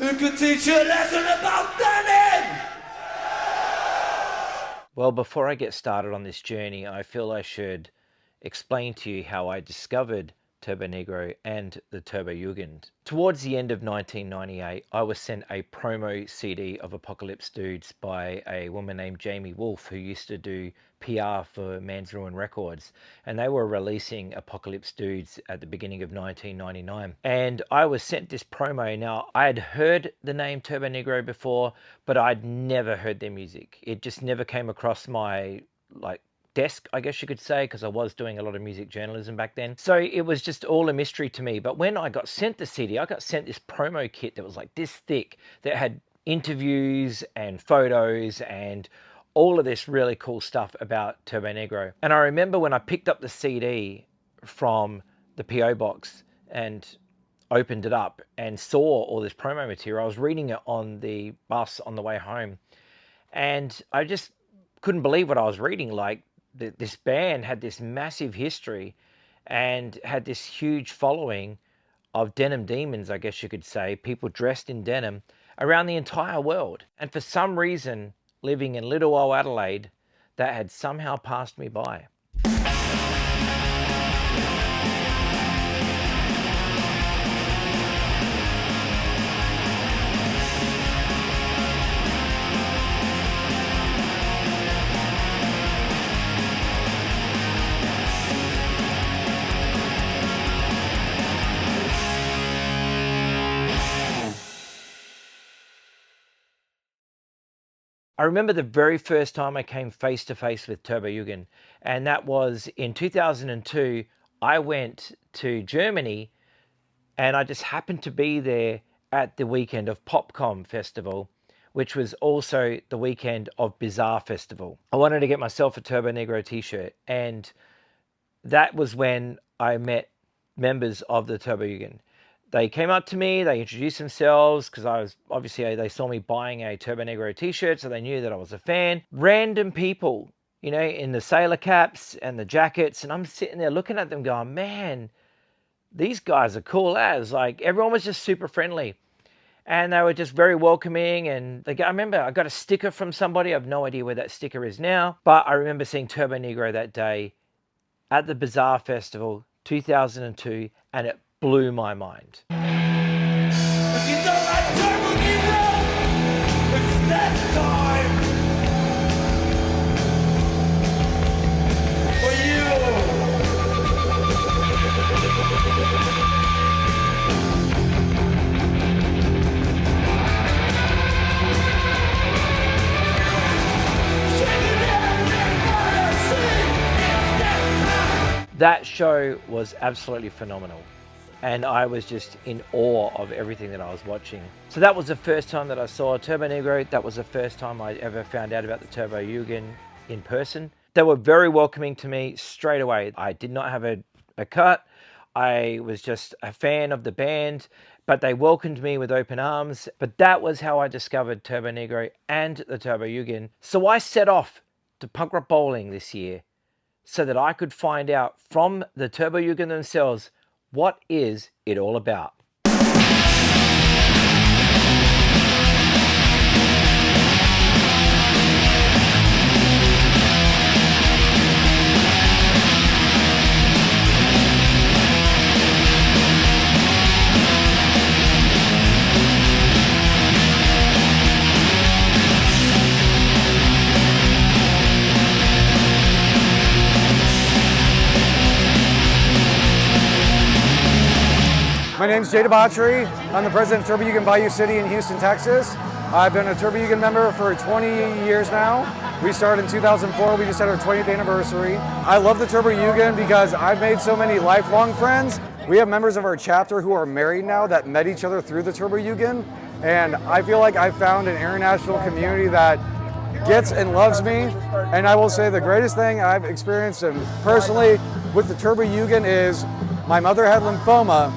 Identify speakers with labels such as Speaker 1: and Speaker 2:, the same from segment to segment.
Speaker 1: Who could teach you a lesson about denim?
Speaker 2: Well, before I get started on this journey, I feel I should explain to you how I discovered Turbonegro and the Turbojugend. Towards the end of 1998, I was sent a promo CD of Apocalypse Dudes by a woman named Jamie Wolf, who used to do PR for Man's Ruin Records, and they were releasing Apocalypse Dudes at the beginning of 1999. And I was sent this promo. Now, I had heard the name Turbonegro before, but I'd never heard their music. It just never came across my desk, I guess you could say, because I was doing a lot of music journalism back then. So it was just all a mystery to me. But when I got sent the CD, I got sent this promo kit that was like this thick, that had interviews and photos and all of this really cool stuff about Turbonegro. And I remember when I picked up the CD from the PO box and opened it up and saw all this promo material, I was reading it on the bus on the way home, and I just couldn't believe what I was reading. Like, this band had this massive history and had this huge following of denim demons, I guess you could say, people dressed in denim around the entire world. And for some reason, living in little old Adelaide, that had somehow passed me by. I remember the very first time I came face to face with Turbojugend, and that was in 2002. I went to Germany, and I just happened to be there at the weekend of Popcom Festival, which was also the weekend of Bizarre Festival. I wanted to get myself a Turbonegro t-shirt, and that was when I met members of the Turbojugend. They came up to me, they introduced themselves, because I was, obviously, they saw me buying a Turbonegro t-shirt, so they knew that I was a fan. Random people, you know, in the sailor caps and the jackets, and I'm sitting there looking at them going, man, these guys are cool as. Like, everyone was just super friendly. And they were just very welcoming, and I remember I got a sticker from somebody. I have no idea where that sticker is now, but I remember seeing Turbonegro that day at the Bizarre Festival 2002, and it blew my mind.
Speaker 1: If you don't like Turbonegro, it's death time for you.
Speaker 2: That show was absolutely phenomenal, and I was just in awe of everything that I was watching. So that was the first time that I saw Turbonegro. That was the first time I ever found out about the Turbojugend in person. They were very welcoming to me straight away. I did not have a cut. I was just a fan of the band, but they welcomed me with open arms. But that was how I discovered Turbonegro and the Turbojugend. So I set off to punk rock bowling this year, so that I could find out from the Turbojugend themselves, what is it all about?
Speaker 3: My name's Jay Debauchery. I'm the president of Turbojugend Bayou City in Houston, Texas. I've been a Turbojugend member for 20 years now. We started in 2004. We just had our 20th anniversary. I love the Turbojugend because I've made so many lifelong friends. We have members of our chapter who are married now that met each other through the Turbojugend. And I feel like I've found an international community that gets and loves me. And I will say the greatest thing I've experienced personally with the Turbojugend is my mother had lymphoma,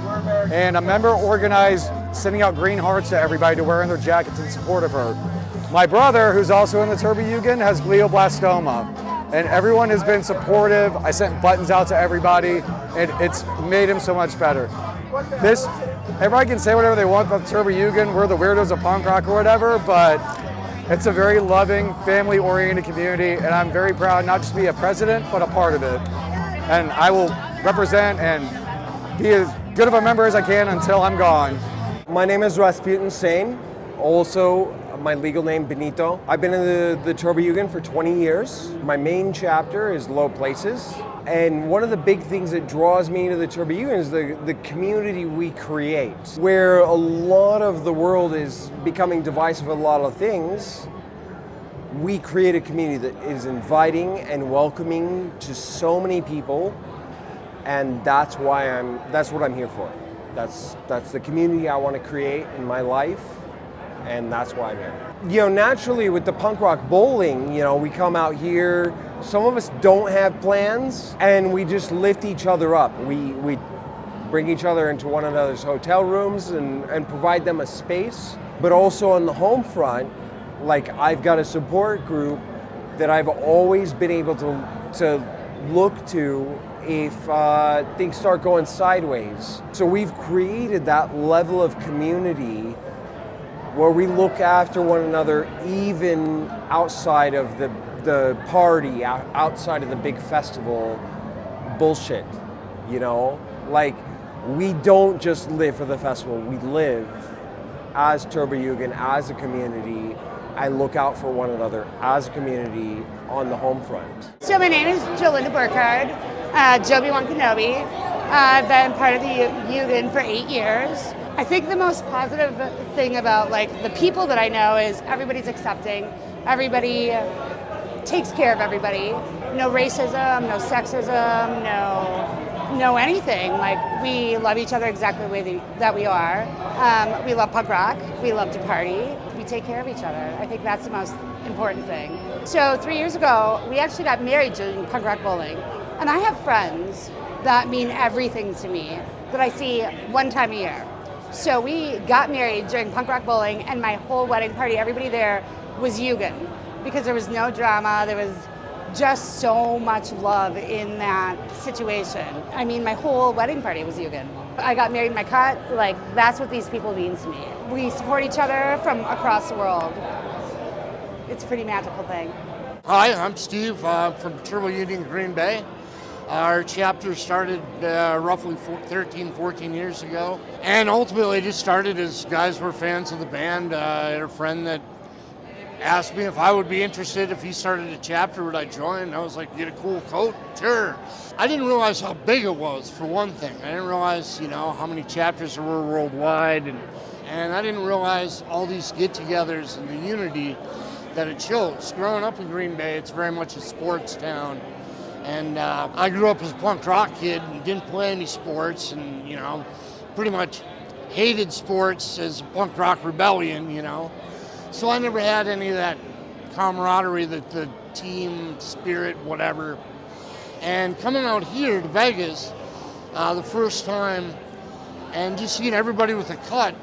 Speaker 3: and a member organized sending out green hearts to everybody to wear in their jackets in support of her. My brother, who's also in the Turbojugend, has glioblastoma, and everyone has been supportive. I sent buttons out to everybody, and it's made him so much better. This Everybody can say whatever they want about the Turbojugend, we're the weirdos of punk rock or whatever, but it's a very loving, family-oriented community, and I'm very proud not just to be a president, but a part of it. And I will represent and be as good of a member as I can until I'm gone.
Speaker 4: My name is Rasputin Sane, also my legal name Benito. I've been in the Turbojugend for 20 years. My main chapter is Low Places. And one of the big things that draws me to the Turbojugend is the community we create. Where a lot of the world is becoming divisive of a lot of things, we create a community that is inviting and welcoming to so many people, and that's what I'm here for. That's the community I want to create in my life, and that's why I'm here. You know, naturally with the punk rock bowling, you know, we come out here, some of us don't have plans, and we just lift each other up. We bring each other into one another's hotel rooms and provide them a space. But also on the home front, like I've got a support group that I've always been able to look to if things start going sideways. So we've created that level of community where we look after one another even outside of the party, outside of the big festival bullshit, you know? Like, we don't just live for the festival, we live as Turbojugend, as a community. I look out for one another as a community on the home front.
Speaker 5: So my name is Jolinda Burkhardt, Joby-Wan Kenobi. I've been part of the Jugend for 8 years. I think the most positive thing about like the people that I know is everybody's accepting, everybody takes care of everybody. No racism, no sexism, no anything. Like we love each other exactly the way that we are. We love punk rock, we love to party, we take care of each other. I think that's the most important thing. So 3 years ago, we actually got married during punk rock bowling. And I have friends that mean everything to me that I see one time a year. So we got married during punk rock bowling, and my whole wedding party, everybody there was Jugend, because there was no drama, there was just so much love in that situation. I mean, my whole wedding party was Jugend. I got married in my cut, like that's what these people mean to me. We support each other from across the world. It's a pretty magical thing.
Speaker 6: Hi, I'm Steve from Turbojugend Green Bay. Our chapter started roughly 14 years ago. And ultimately it just started as guys were fans of the band. I had a friend that asked me if I would be interested if he started a chapter, would I join? I was like, get a cool coat? Sure. I didn't realize how big it was, for one thing. I didn't realize, you know, how many chapters there were worldwide. And I didn't realize all these get-togethers and the unity that it shows. Growing up in Green Bay, it's very much a sports town. And I grew up as a punk rock kid and didn't play any sports and, you know, pretty much hated sports as a punk rock rebellion, you know. So I never had any of that camaraderie, the team spirit, whatever. And coming out here to Vegas the first time and just seeing everybody with a cut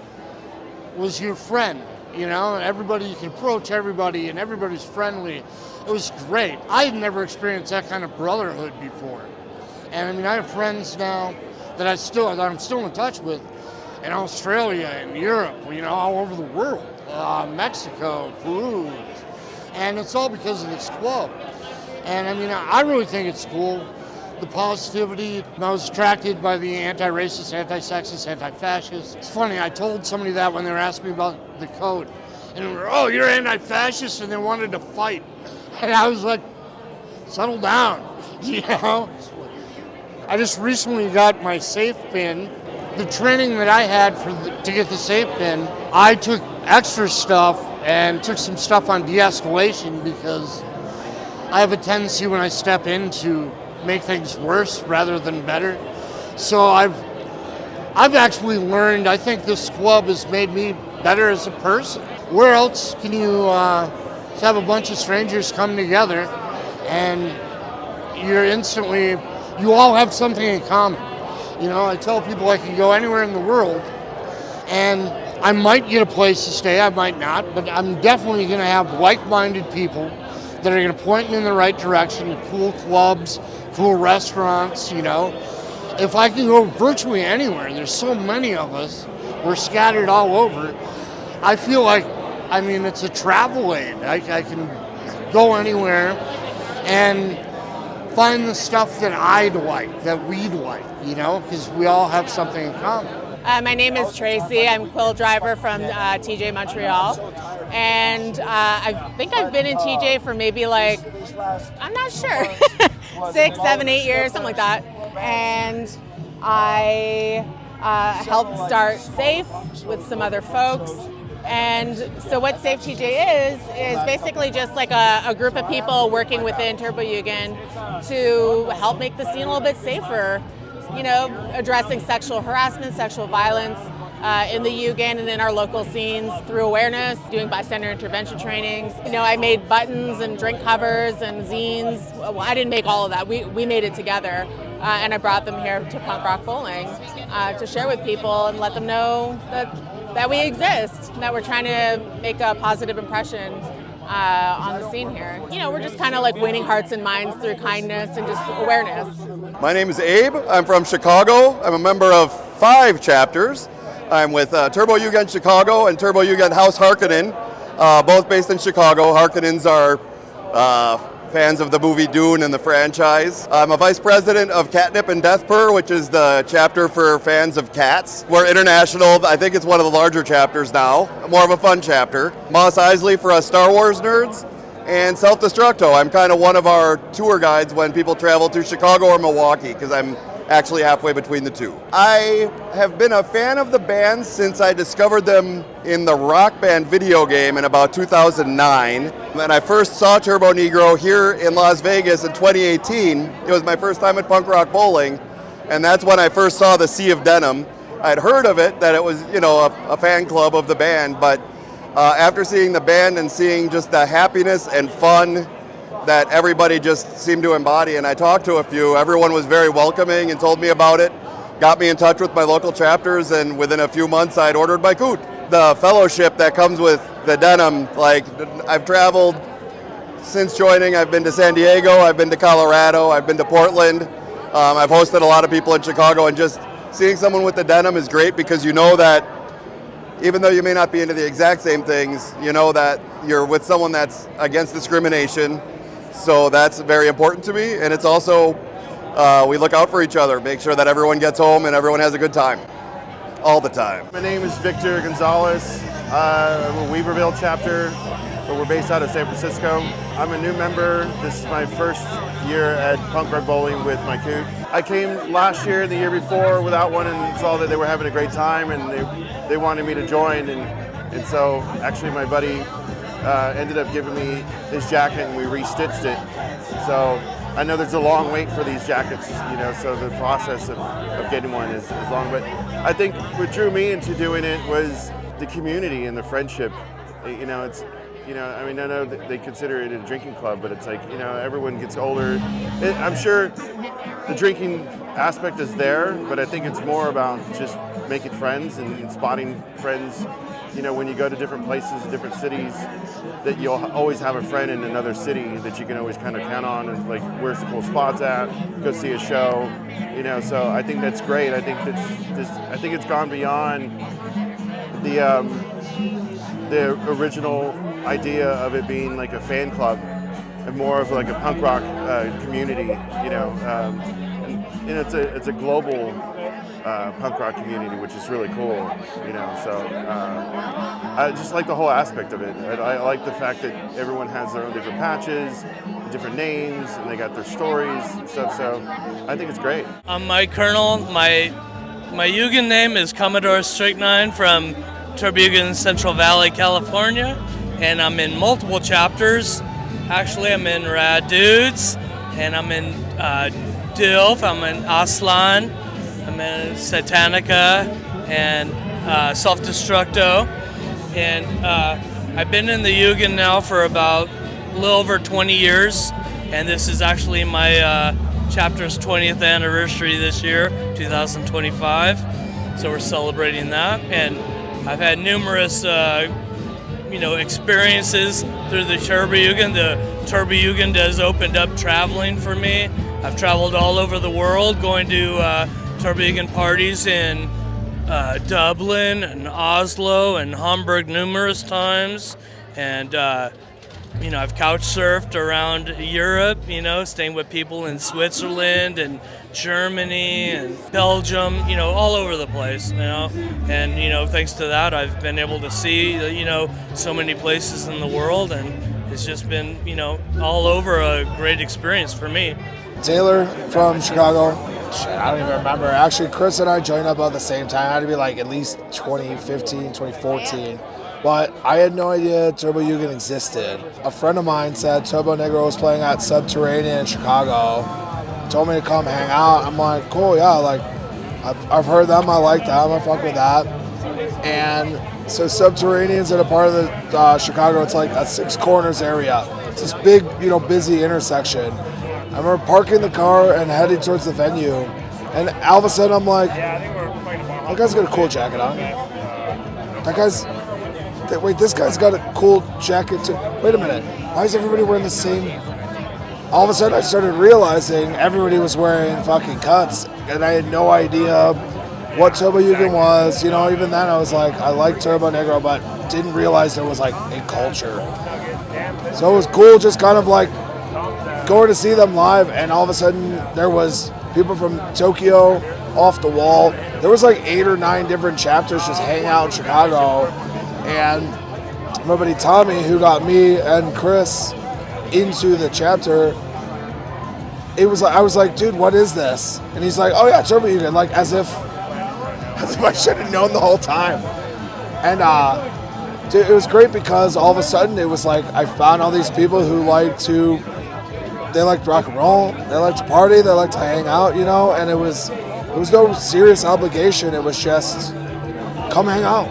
Speaker 6: was your friend, you know. Everybody, you can approach everybody and everybody's friendly. It was great. I had never experienced that kind of brotherhood before. And I mean, I have friends now that I'm still in touch with in Australia and Europe, you know, all over the world, Mexico, Peru. And it's all because of this club. And I mean, I really think it's cool, the positivity. I was attracted by the anti-racist, anti-sexist, anti-fascist. It's funny, I told somebody that when they were asking me about the code. And they were, oh, you're anti-fascist, and they wanted to fight. And I was like, settle down, you know? I just recently got my safe pin. The training that I had to get the safe pin, I took extra stuff and took some stuff on de-escalation because I have a tendency when I step in to make things worse rather than better. So I've actually learned, I think this club has made me better as a person. Where else can you have a bunch of strangers come together and you all have something in common. You know, I tell people I can go anywhere in the world and I might get a place to stay, I might not, but I'm definitely gonna have like-minded people that are gonna point me in the right direction, cool clubs, cool restaurants, you know. if I can go virtually anywhere, there's so many of us, we're scattered all over. I feel like, I mean, it's a travel aid. I can go anywhere and find the stuff that I'd like, that we'd like, you know, because we all have something in common.
Speaker 7: My name is Tracy. I'm quill driver from TJ Montreal. And I think I've been in TJ for maybe like, I'm not sure, 6, 7, 8 years, something like that. And I helped start SAFE with some other folks. And so what SAFE TJ is basically just like a group of people working within Turbojugend to help make the scene a little bit safer, you know, addressing sexual harassment, sexual violence in the Jugend and in our local scenes through awareness, doing bystander intervention trainings. You know, I made buttons and drink covers and zines. Well, I didn't make all of that. We made it together. And I brought them here to Punk Rock Bowling to share with people and let them know that we exist, that we're trying to make a positive impression on the scene here. You know, we're just kind of like winning hearts and minds through kindness and just awareness.
Speaker 8: My name is Abe. I'm from Chicago. I'm a member of 5 chapters. I'm with Turbojugend Chicago and Turbojugend House Harkonnen, both based in Chicago. Harkonnens are fans of the movie Dune and the franchise. I'm a vice president of Catnip and Death Purr, which is the chapter for fans of cats. We're international. I think it's one of the larger chapters now, more of a fun chapter. Moss Isley for us Star Wars nerds, and Self-Destructo. I'm kind of one of our tour guides when people travel to Chicago or Milwaukee, because I'm actually halfway between the two. I have been a fan of the band since I discovered them in the Rock Band video game in about 2009. And I first saw Turbonegro here in Las Vegas in 2018. It was my first time at Punk Rock Bowling, and that's when I first saw the Sea of Denim. I'd heard of it, that it was, you know, a fan club of the band, but after seeing the band and seeing just the happiness and fun that everybody just seemed to embody, and I talked to a few, everyone was very welcoming and told me about it, got me in touch with my local chapters, and within a few months I'd ordered my coot. The fellowship that comes with the denim, like, I've traveled since joining. I've been to San Diego, I've been to Colorado, I've been to Portland, I've hosted a lot of people in Chicago, and just seeing someone with the denim is great because you know that even though you may not be into the exact same things, you know that you're with someone that's against discrimination. So that's very important to me, and it's also, we look out for each other, make sure that everyone gets home and everyone has a good time, all the time.
Speaker 9: My name is Victor Gonzalez. I'm a Weaverville chapter, but we're based out of San Francisco. I'm a new member. This is my first year at Punk Rock Bowling with my coot. I came last year and the year before without one and saw that they were having a great time, and they wanted me to join, and so actually my buddy ended up giving me his jacket and we restitched it. So I know there's a long wait for these jackets, you know, so the process of getting one is long. But I think what drew me into doing it was the community and the friendship. You know, it's, you know, I mean, I know that they consider it a drinking club, but it's like, you know, everyone gets older. I'm sure the drinking aspect is there, but I think it's more about just making friends and spotting friends. You know, when you go to different places, different cities, that you'll always have a friend in another city that you can always kind of count on, and like, where's the cool spots at, go see a show, you know, so I think that's great. I think I think it's gone beyond the original idea of it being like a fan club and more of like a punk rock community, you know, and it's a global punk rock community, which is really cool, you know, so I just like the whole aspect of it. I like the fact that everyone has their own different patches, different names, and they got their stories and stuff, so I think it's great.
Speaker 10: I'm Mike Colonel. My Jugend name is Commodore Strychnine from Turbojugend, Central Valley, California, and I'm in multiple chapters. Actually, I'm in Rad Dudes, and I'm in Dilf, I'm in Aslan, I'm in Satanica, and Self-Destructo, and I've been in the Jugend now for about a little over 20 years, and this is actually my chapter's 20th anniversary this year, 2025, so we're celebrating that, and I've had numerous experiences through the Turbojugend. The Turbojugend has opened up traveling for me. I've traveled all over the world, going to Turbojugend parties in Dublin and Oslo and Hamburg numerous times, and I've couch surfed around Europe, staying with people in Switzerland and Germany and Belgium, all over the place, and thanks to that I've been able to see so many places in the world, and it's just been all over a great experience for me.
Speaker 11: Taylor from Chicago. Shit, I don't even remember. Actually, Chris and I joined up at the same time. It had to be like at least 2015, 2014. But I had no idea Turbojugend existed. A friend of mine said Turbonegro was playing at Subterranean in Chicago. Told me to come hang out. I'm like, cool, yeah, like I've heard them, I like them, I fuck with that. And so Subterranean's in a part of the Chicago, it's like a Six Corners area. It's this big, busy intersection. I remember parking the car and heading towards the venue. And all of a sudden I'm like, that guy's got a cool jacket on. Wait, this guy's got a cool jacket too. Wait a minute, why is everybody wearing the same? All of a sudden I started realizing everybody was wearing fucking cuts, and I had no idea what Turbojugend was. Even then I was like, I like Turbonegro, but didn't realize there was like a culture. So it was cool just kind of like going to see them live, and all of a sudden there was people from Tokyo off the wall. There was like 8 or 9 different chapters just hanging out in Chicago. And my buddy Tommy, who got me and Chris into the chapter, I was like, dude, what is this? And he's like, oh yeah, Turbojugend, like as if I should have known the whole time. And dude, it was great because all of a sudden it was like I found all these people who they liked rock and roll, they liked to party, they liked to hang out, and it was no serious obligation. It was just come hang out.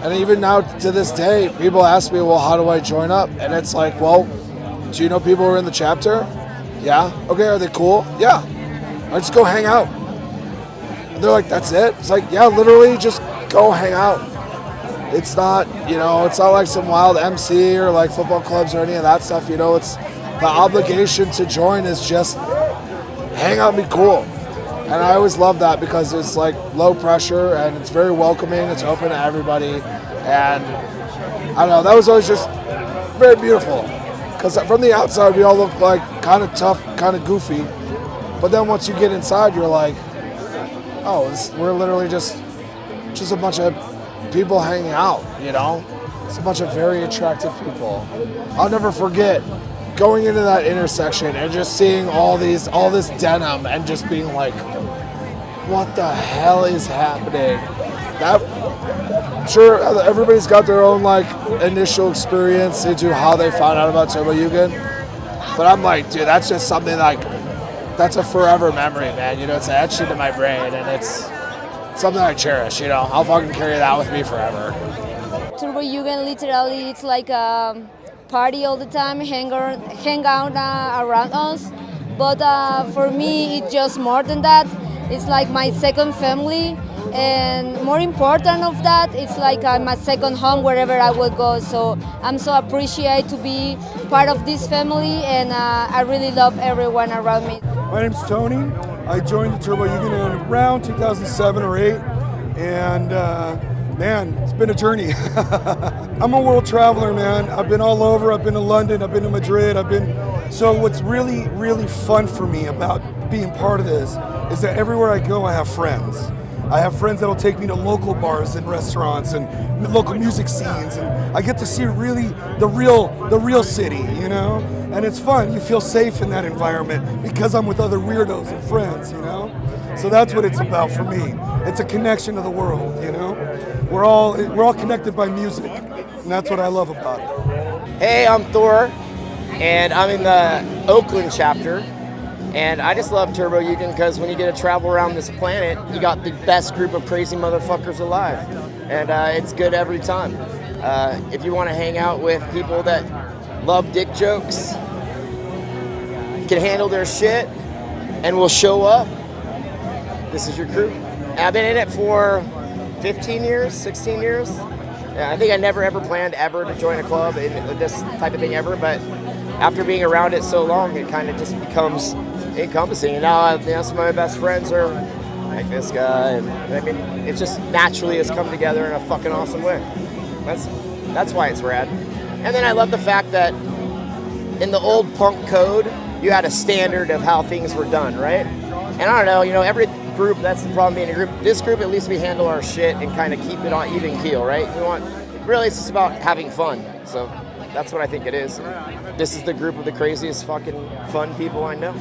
Speaker 11: And even now to this day, people ask me, well, how do I join up? And it's like, well, do you know people who are in the chapter? Yeah. Okay, are they cool? Yeah. I just go hang out. And they're like, that's it? It's like, yeah, literally just go hang out. It's not, it's not like some wild MC or like football clubs or any of that stuff, it's the obligation to join is just hang out and be cool. And I always love that because it's like low pressure and it's very welcoming. It's open to everybody. And I don't know, that was always just very beautiful. Because from the outside, we all look like kind of tough, kind of goofy. But then once you get inside, you're like, oh, we're literally just a bunch of people hanging out, It's a bunch of very attractive people. I'll never forget going into that intersection and just seeing all this denim and just being like, what the hell is happening? I'm sure everybody's got their own like initial experience into how they found out about Turbojugend, but I'm like, dude, that's just something like, that's a forever memory, man. It's etched into my brain, and it's something I cherish. I'll fucking carry that with me forever.
Speaker 12: Turbojugend literally, it's like a party all the time, hang out around us. But for me, it's just more than that. It's like my second family, and more important of that, it's like my second home wherever I will go. So I'm so appreciated to be part of this family, and I really love everyone around me.
Speaker 13: My name's Tony. I joined the Turbojugend in around 2007 or 8, and man, it's been a journey. I'm a world traveler, man. I've been all over. I've been to London. I've been to Madrid. So what's really, really fun for me about being part of this is that everywhere I go, I have friends. I have friends that'll take me to local bars and restaurants and local music scenes, and I get to see really the real city, And it's fun. You feel safe in that environment because I'm with other weirdos and friends, So that's what it's about for me. It's a connection to the world, We're all connected by music, and that's what I love about it.
Speaker 14: Hey, I'm Thor, and I'm in the Oakland chapter. And I just love Turbojugend because when you get to travel around this planet, you got the best group of crazy motherfuckers alive. And it's good every time. If you want to hang out with people that love dick jokes, can handle their shit, and will show up, this is your crew. And I've been in it for 15 years, 16 years. Yeah, I think I never ever planned ever to join a club in this type of thing ever, but after being around it so long, it kind of just becomes encompassing. And now some of my best friends are like this guy, and I mean, it just naturally has come together in a fucking awesome way. That's why it's rad. And then I love the fact that in the old punk code, you had a standard of how things were done, right? And I don't know, you know, every group, that's the problem being a group. This group, at least we handle our shit and kind of keep it on even keel, right? Really, it's just about having fun. So that's what I think it is. This is the group of the craziest fucking fun people I know.